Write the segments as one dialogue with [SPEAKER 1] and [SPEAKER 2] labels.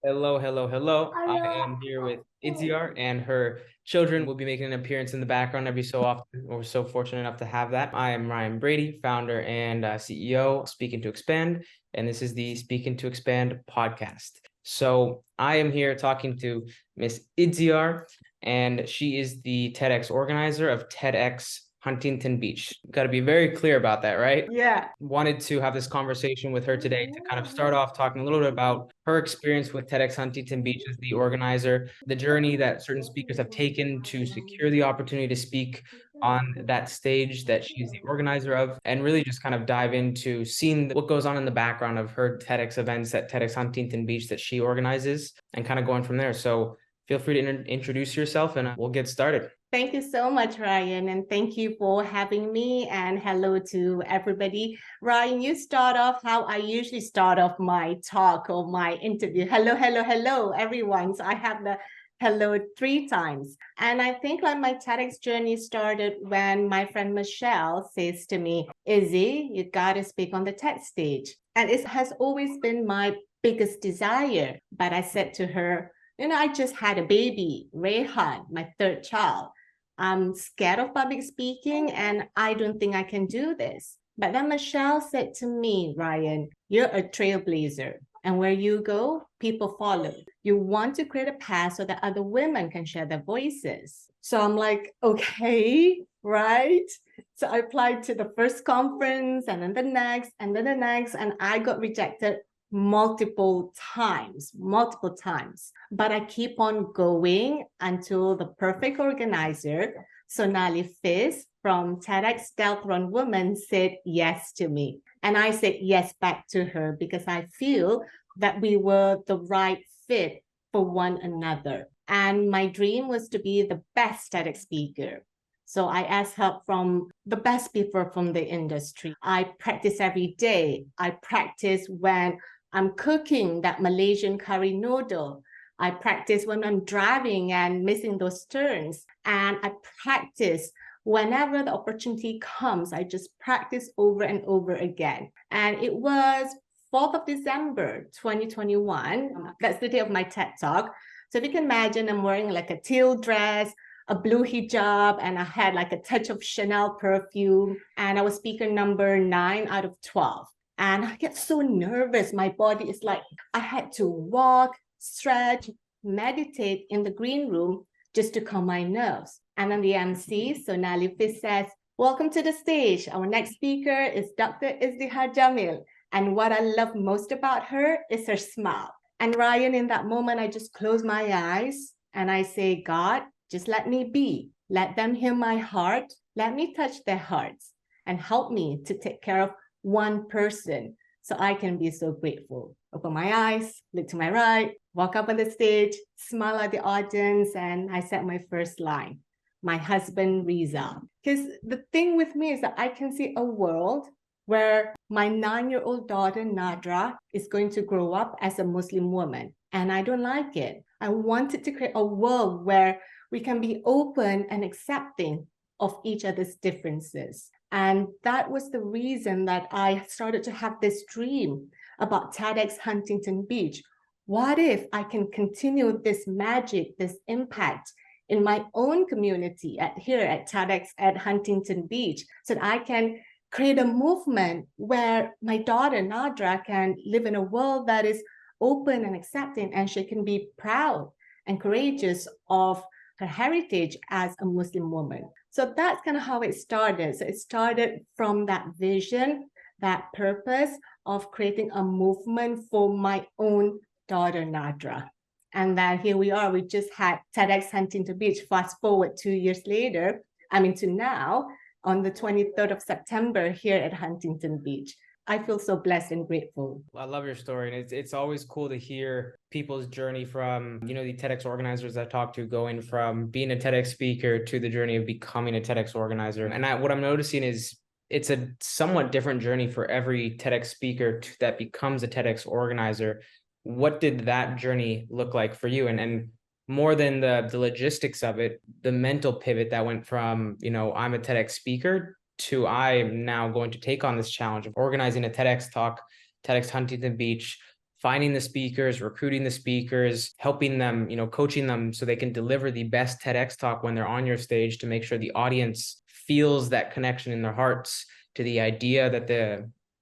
[SPEAKER 1] Hello, hello, hello. I am here with Izdihar, and her children will be making an appearance in the background every so often. We're so fortunate enough to have that. I am Ryan Brady, founder and CEO of Speaking to Expand, and this is the Speaking to Expand podcast. So I am here talking to Miss Izdihar, and she is the TEDx organizer of TEDx Huntington Beach. Got to be very clear about that, right?
[SPEAKER 2] Yeah.
[SPEAKER 1] Wanted to have this conversation with her today to kind of start off talking a little bit about her experience with TEDx Huntington Beach as the organizer, the journey that certain speakers have taken to secure the opportunity to speak on that stage that she's the organizer of, and really just kind of dive into seeing what goes on in the background of her TEDx events at TEDx Huntington Beach that she organizes, and kind of going from there. So feel free to introduce yourself, and we'll get started.
[SPEAKER 2] Thank you so much, Ryan, and thank you for having me. And hello to everybody. Ryan, you start off how I usually start off my talk or my interview. Hello, hello, hello, everyone. So I have the hello 3 times. And I think like my TEDx journey started when my friend Michelle says to me, Izzy, you got to speak on the TED stage. And it has always been my biggest desire. But I said to her, I just had a baby, Rayhan, my third child. I'm scared of public speaking and I don't think I can do this. But then Michelle said to me, Ryan, you're a trailblazer. And where you go, people follow. You want to create a path so that other women can share their voices. So I'm like, okay, right? So I applied to the first conference and then the next and then the next, and I got rejected multiple times. But I keep on going until the perfect organizer, Sonali Fizz from TEDx Deltron Women, said yes to me. And I said yes back to her because I feel that we were the right fit for one another. And my dream was to be the best TEDx speaker. So I asked help from the best people from the industry. I practice every day. I practice when I'm cooking that Malaysian curry noodle. I practice when I'm driving and missing those turns. And I practice whenever the opportunity comes. I just practice over and over again. And it was 4th of December, 2021. That's the day of my TED Talk. So if you can imagine, I'm wearing like a teal dress, a blue hijab, and I had like a touch of Chanel perfume. And I was speaker number 9 out of 12. And I get so nervous. My body is like, I had to walk, stretch, meditate in the green room just to calm my nerves. And then the MC, Sonali Fizz, says, welcome to the stage. Our next speaker is Dr. Izdihar Jamil. And what I love most about her is her smile. And Ryan, in that moment, I just close my eyes and I say, God, just let me be. Let them hear my heart. Let me touch their hearts and help me to take care of one person so I can be so grateful. Open my eyes, look to my right, walk up on the stage, smile at the audience, and I said my first line, my husband Riza. Because the thing with me is that I can see a world where my 9-year-old daughter Nadra is going to grow up as a Muslim woman, and I don't like it. I wanted to create a world where we can be open and accepting of each other's differences. And that was the reason that I started to have this dream about TEDx Huntington Beach. What if I can continue this magic, this impact in my own community here at TEDx at Huntington Beach, so that I can create a movement where my daughter Nadra can live in a world that is open and accepting, and she can be proud and courageous of her heritage as a Muslim woman. So that's kind of how it started. So it started from that vision, that purpose of creating a movement for my own daughter, Nadra. And then here we are. We just had TEDx Huntington Beach. Fast forward 2 years later, to now, on the 23rd of September here at Huntington Beach. I feel so blessed and grateful.
[SPEAKER 1] I love your story. And it's always cool to hear people's journey from, the TEDx organizers I talk to, going from being a TEDx speaker to the journey of becoming a TEDx organizer. And what I'm noticing is it's a somewhat different journey for every TEDx speaker that becomes a TEDx organizer. What did that journey look like for you? And more than the logistics of it, the mental pivot that went from, I'm a TEDx speaker to I'm now going to take on this challenge of organizing a TEDx talk, TEDx Huntington Beach, finding the speakers, recruiting the speakers, helping them, coaching them so they can deliver the best TEDx talk when they're on your stage, to make sure the audience feels that connection in their hearts to the idea that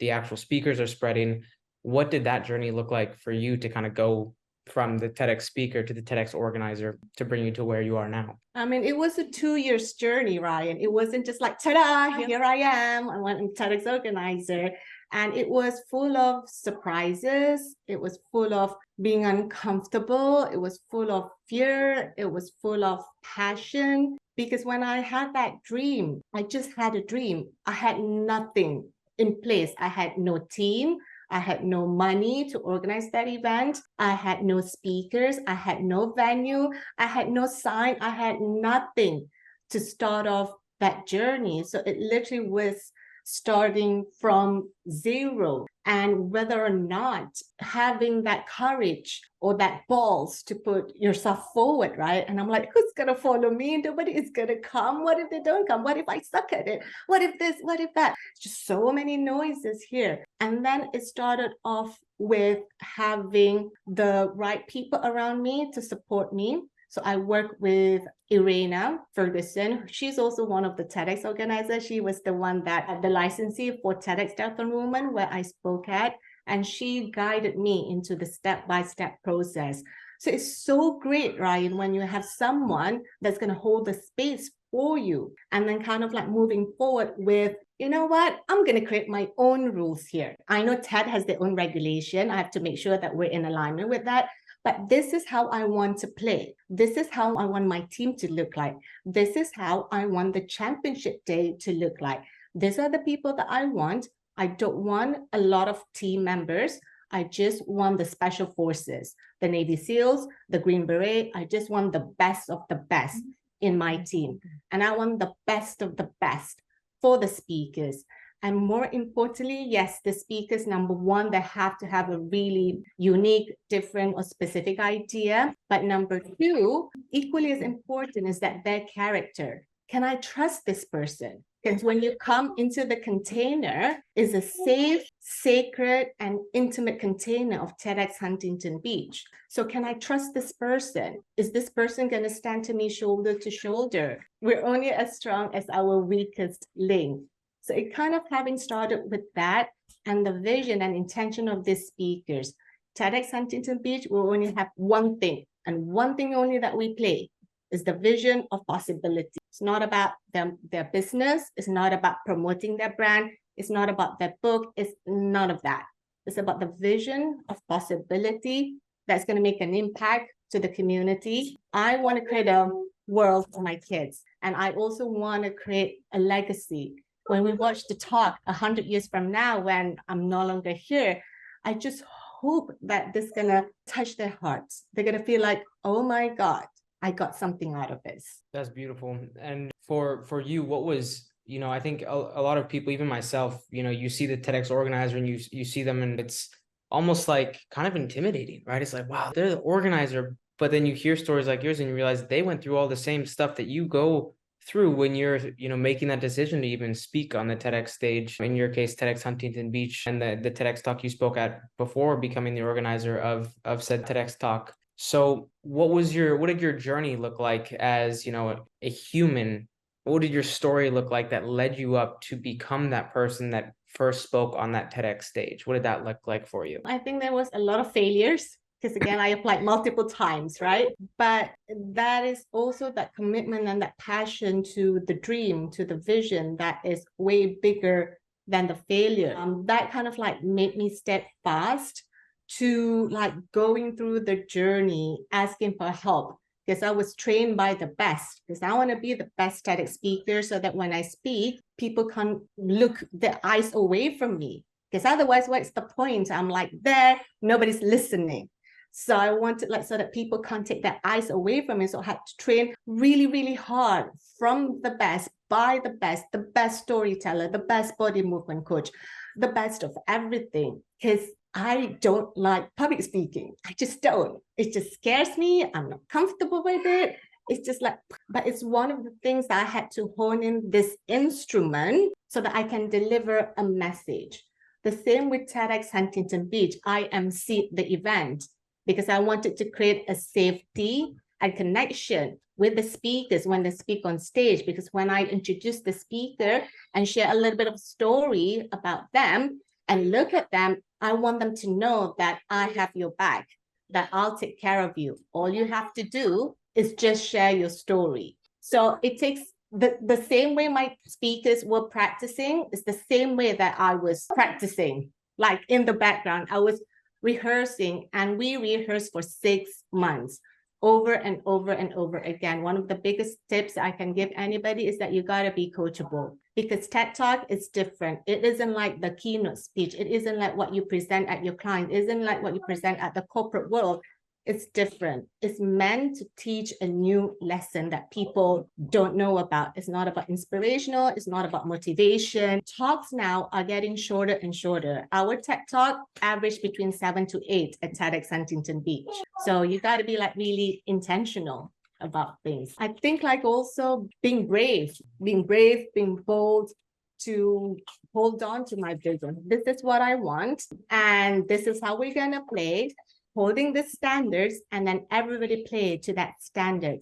[SPEAKER 1] the actual speakers are spreading. What did that journey look like for you to kind of go from the TEDx speaker to the TEDx organizer to bring you to where you are now?
[SPEAKER 2] I mean, it was a 2 year journey, Ryan. It wasn't just like, ta-da, here I am. I went to TEDx organizer. And it was full of surprises. It was full of being uncomfortable. It was full of fear. It was full of passion. Because when I had that dream, I just had a dream. I had nothing in place. I had no team. I had no money to organize that event. I had no speakers. I had no venue. I had no sign. I had nothing to start off that journey. So it literally was starting from zero. And whether or not having that courage or that balls to put yourself forward, right? And I'm like, who's going to follow me? Nobody is going to come. What if they don't come? What if I suck at it? What if this? What if that? Just so many noises here. And then it started off with having the right people around me to support me. So I work with Irena Ferguson. She's also one of the TEDx organizers. She was the one that had the licensee for TEDx Deaf and Women, where I spoke at, and she guided me into the step-by-step process. So it's so great, Ryan, when you have someone that's going to hold the space for you, and then kind of like moving forward with, you know what, I'm going to create my own rules here. I know TED has their own regulation. I have to make sure that we're in alignment with that. But this is how I want to play. This is how I want my team to look like. This is how I want the championship day to look like. These are the people that I want. I don't want a lot of team members. I just want the special forces, the Navy SEALs, the Green Beret. I just want the best of the best in my team. And I want the best of the best for the speakers. And more importantly, yes, the speakers, number one, they have to have a really unique, different, or specific idea. But number two, equally as important is that their character. Can I trust this person? Because when you come into the container, is a safe, sacred, and intimate container of TEDx Huntington Beach. So can I trust this person? Is this person going to stand to me shoulder to shoulder? We're only as strong as our weakest link. So it kind of having started with that and the vision and intention of these speakers. TEDx Huntington Beach will only have one thing, and one thing only that we play is the vision of possibility. It's not about their business. It's not about promoting their brand. It's not about their book. It's none of that. It's about the vision of possibility that's going to make an impact to the community. I want to create a world for my kids. And I also want to create a legacy. When we watch the talk 100 years from now, when I'm no longer here, I just hope that this is going to touch their hearts. They're going to feel like, oh my God, I got something out of this.
[SPEAKER 1] That's beautiful. And for you, what was, I think a lot of people, even myself, you see the TEDx organizer and you see them and it's almost like kind of intimidating, right? It's like, wow, they're the organizer. But then you hear stories like yours and you realize they went through all the same stuff that you go through when you're, making that decision to even speak on the TEDx stage. In your case, TEDx Huntington Beach, and the TEDx talk you spoke at before becoming the organizer of said TEDx talk. So what did your journey look like as, a human? What did your story look like that led you up to become that person that first spoke on that TEDx stage? What did that look like for you?
[SPEAKER 2] I think there was a lot of failures, because again, I applied multiple times, right? But that is also that commitment and that passion to the dream, to the vision that is way bigger than the failure. That kind of like made me step fast to like going through the journey, asking for help, because I was trained by the best, because I want to be the best TEDx speaker so that when I speak, people can look their eyes away from me. Because otherwise, what's the point? I'm like there, nobody's listening. So I wanted so that people can't take their eyes away from me. So I had to train really, really hard from the best, by the best storyteller, the best body movement coach, the best of everything. Because I don't like public speaking. I just don't. It just scares me. I'm not comfortable with it. It's just like, but it's one of the things that I had to hone in this instrument so that I can deliver a message. The same with TEDx Huntington Beach. I emceed the event because I wanted to create a safety and connection with the speakers when they speak on stage. Because when I introduce the speaker and share a little bit of story about them and look at them, I want them to know that I have your back, that I'll take care of you. All you have to do is just share your story. So it takes the same way my speakers were practicing is the same way that I was practicing. Like in the background, I was rehearsing, and we rehearsed for 6 months over and over and over again. One of the biggest tips I can give anybody is that you got to be coachable, because TED Talk is different. It isn't like the keynote speech. It isn't like what you present at your client. It isn't like what you present at the corporate world. It's different. It's meant to teach a new lesson that people don't know about. It's not about inspirational. It's not about motivation. Talks now are getting shorter and shorter. Our TED Talk averaged between 7 to 8 at TEDx Huntington Beach. So you got to be like really intentional about things. I think like also being brave, being bold, to hold on to my vision. This is what I want, and this is how we're going to play. Holding the standards, and then everybody play to that standard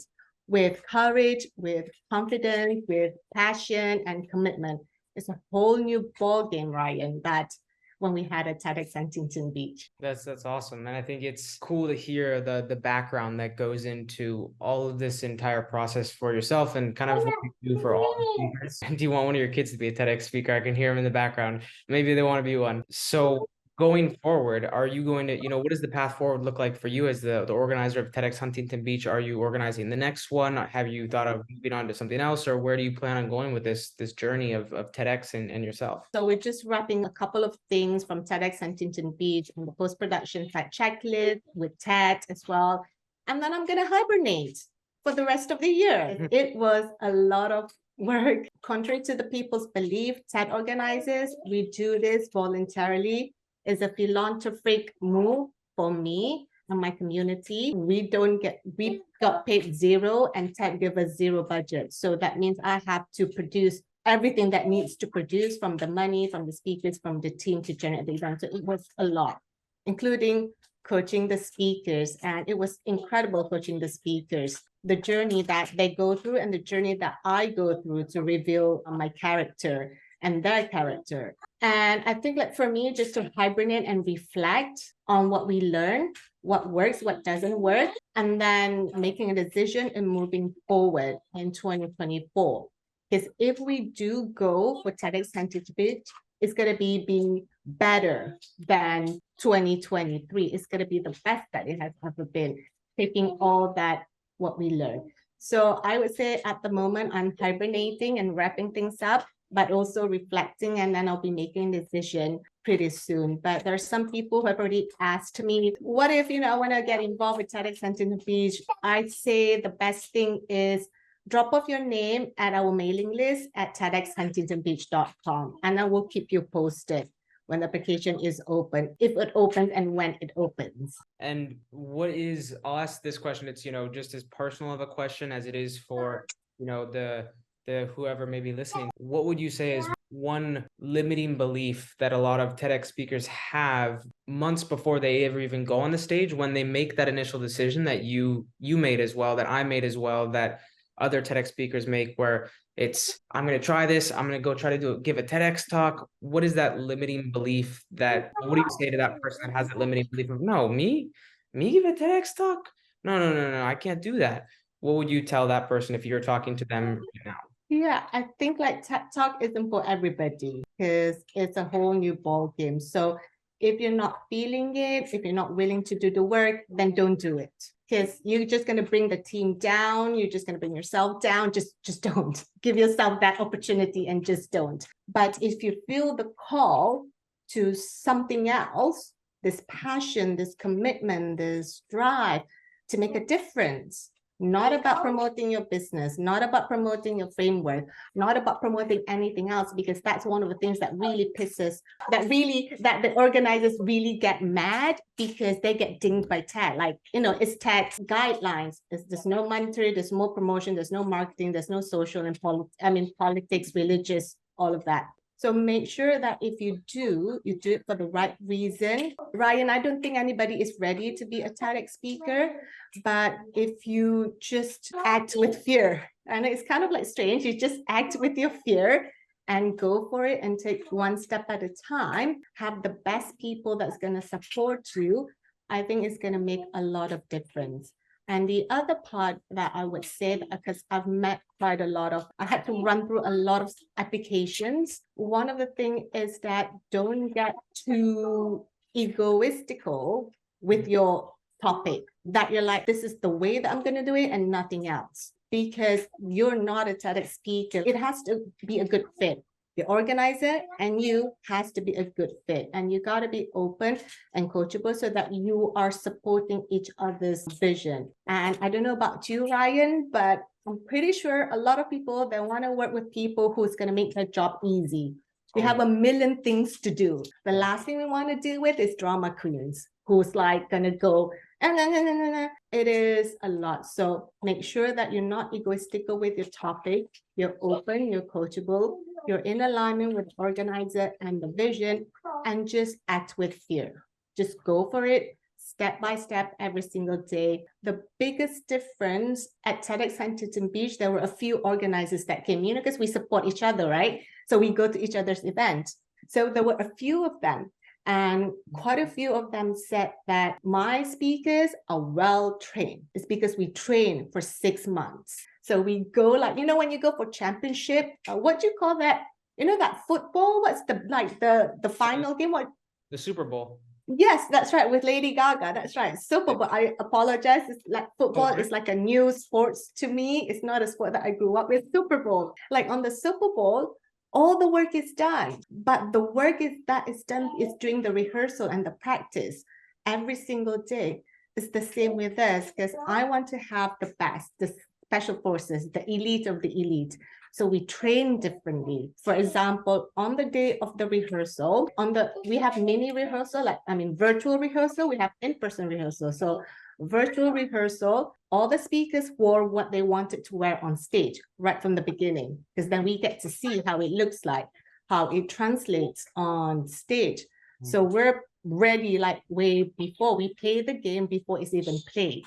[SPEAKER 2] with courage, with confidence, with passion and commitment. It's a whole new ball game, Ryan, that when we had at TEDx Huntington Beach.
[SPEAKER 1] That's awesome. And I think it's cool to hear the background that goes into all of this entire process for yourself, and kind of what you do for all the speakers. Do you want one of your kids to be a TEDx speaker? I can hear them in the background. Maybe they want to be one. So going forward, are you going to, what does the path forward look like for you as the organizer of TEDx Huntington Beach? Are you organizing the next one? Have you thought of moving on to something else, or where do you plan on going with this journey of TEDx and yourself?
[SPEAKER 2] So we're just wrapping a couple of things from TEDx Huntington Beach on the post-production site checklist with TED as well. And then I'm going to hibernate for the rest of the year. It was a lot of work. Contrary to the people's belief, TED organizers, we do this voluntarily. Is a philanthropic move for me and my community. We got paid zero, and TED gave us zero budget. So that means I have to produce everything that needs to produce, from the money, from the speakers, from the team to generate the event. So it was a lot, including coaching the speakers. And it was incredible coaching the speakers, the journey that they go through and the journey that I go through to reveal my character and their character. And I think like for me, just to hibernate and reflect on what we learn, what works, what doesn't work, and then making a decision and moving forward in 2024. Because if we do go for TEDx Huntington Beach, it's going to be better than 2023. It's going to be the best that it has ever been, taking all that, what we learned. So I would say at the moment, I'm hibernating and wrapping things up, but also reflecting, and then I'll be making a decision pretty soon. But there are some people who have already asked me, what if, I want to get involved with TEDx Huntington Beach? I'd say the best thing is drop off your name at our mailing list at TEDxHuntingtonBeach.com, and I will keep you posted when the application is open, if it opens and when it opens.
[SPEAKER 1] And I'll ask this question, it's, just as personal of a question as it is for, the whoever may be listening. What would you say is one limiting belief that a lot of TEDx speakers have months before they ever even go on the stage, when they make that initial decision that you made as well, that I made as well, that other TEDx speakers make, where it's, I'm going to try this, I'm going to go try to give a TEDx talk? What is that limiting belief what do you say to that person that has that limiting belief of, no, me give a TEDx talk? No, I can't do that. What would you tell that person if you're talking to them right now?
[SPEAKER 2] Yeah, I think like TED Talk isn't for everybody, because it's a whole new ball game. So if you're not feeling it, if you're not willing to do the work, then don't do it, because you're just going to bring the team down. You're just going to bring yourself down. Just don't give yourself that opportunity, and just don't. But if you feel the call to something else, this passion, this commitment, this drive to make a difference, not about promoting your business, not about promoting your framework, not about promoting anything else, because that's one of the things that really that the organizers really get mad, because they get dinged by TED. Like, it's TED guidelines. There's no monetary, there's no promotion, there's no marketing, there's no social and politics, religious, all of that. So make sure that if you do it for the right reason. Ryan, I don't think anybody is ready to be a TEDx speaker, but if you just act with fear, and it's kind of like strange, you just act with your fear and go for it and take one step at a time, have the best people that's going to support you, I think it's going to make a lot of difference. And the other part that I would say, because I've met quite a lot of, I had to run through a lot of applications. One of the things is that don't get too egoistical with your topic, that you're like, this is the way that I'm going to do it and nothing else. Because you're not a TEDx speaker. It has to be a good fit. The organizer and you has to be a good fit, and you got to be open and coachable so that you are supporting each other's vision. And I don't know about you, Ryan, but I'm pretty sure a lot of people, they want to work with people who's going to make their job easy. We have a million things to do. The last thing we want to deal with is drama queens who's like going to go, it is a lot. So make sure that you're not egoistical with your topic. You're open, you're coachable, you're in alignment with the organizer and the vision, and just act with fear. Just go for it, step by step, every single day. The biggest difference at TEDx Huntington Beach, there were a few organizers that came, because we support each other, right? So we go to each other's events. So there were a few of them. And quite a few of them said that my speakers are well trained. It's because we train for 6 months. So we go like, when you go for championship, what do you call that? That football? What's the final game? What?
[SPEAKER 1] The Super Bowl.
[SPEAKER 2] Yes, that's right. With Lady Gaga. That's right. Super Bowl. I apologize. It's like football is like a new sports to me. It's not a sport that I grew up with. Super Bowl. Like on the Super Bowl, all the work is done, but the work that is done is during the rehearsal and the practice every single day. It's the same with us, because I want to have the best, the special forces, the elite of the elite. So we train differently. For example, on the day of the rehearsal, we have mini rehearsal, virtual rehearsal, we have in-person rehearsal. So virtual rehearsal, all the speakers wore what they wanted to wear on stage right from the beginning, because then we get to see how it looks like, how it translates on stage. So we're ready like way before we play the game, before it's even played.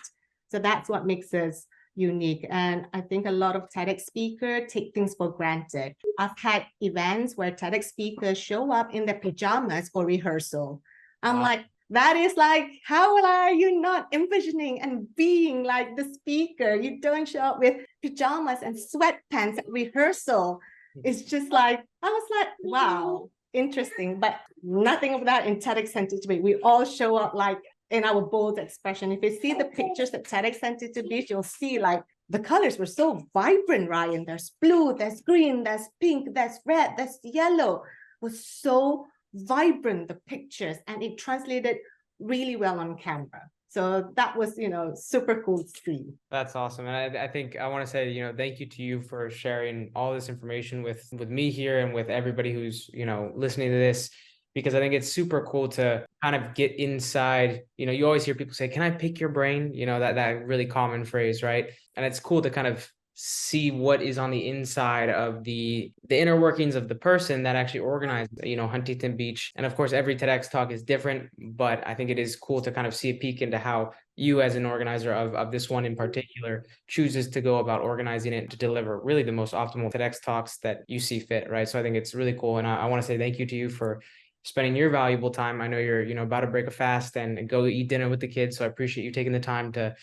[SPEAKER 2] So that's what makes us unique. And I think a lot of TEDx speakers take things for granted. I've had events where TEDx speakers show up in their pajamas for rehearsal. I'm like, that is like, how are you not envisioning and being like the speaker? You don't show up with pajamas and sweatpants at rehearsal. It's just like, I was like, wow, interesting. But nothing of that in TEDx Huntington Beach. We all show up like in our bold expression. If you see the pictures at TEDx Huntington Beach, you'll see like the colors were so vibrant, Ryan. There's blue, there's green, there's pink, there's red, there's yellow. It was so vibrant, the pictures, and it translated really well on camera. So that was, super cool to see.
[SPEAKER 1] That's awesome. And I think I want to say, thank you to you for sharing all this information with me here and with everybody who's, listening to this, because I think it's super cool to kind of get inside. You always hear people say, can I pick your brain? That really common phrase, right? And it's cool to kind of see what is on the inside of the inner workings of the person that actually organized, Huntington Beach. And of course, every TEDx talk is different, but I think it is cool to kind of see a peek into how you as an organizer of this one in particular chooses to go about organizing it to deliver really the most optimal TEDx talks that you see fit, right? So I think it's really cool. And I want to say thank you to you for spending your valuable time. I know you're, about to break a fast and go eat dinner with the kids. So I appreciate you taking the time to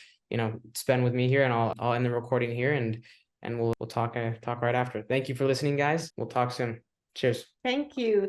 [SPEAKER 1] spend with me here, and I'll end the recording here and we'll talk right after. Thank you for listening, guys. We'll talk soon. Cheers.
[SPEAKER 2] Thank you.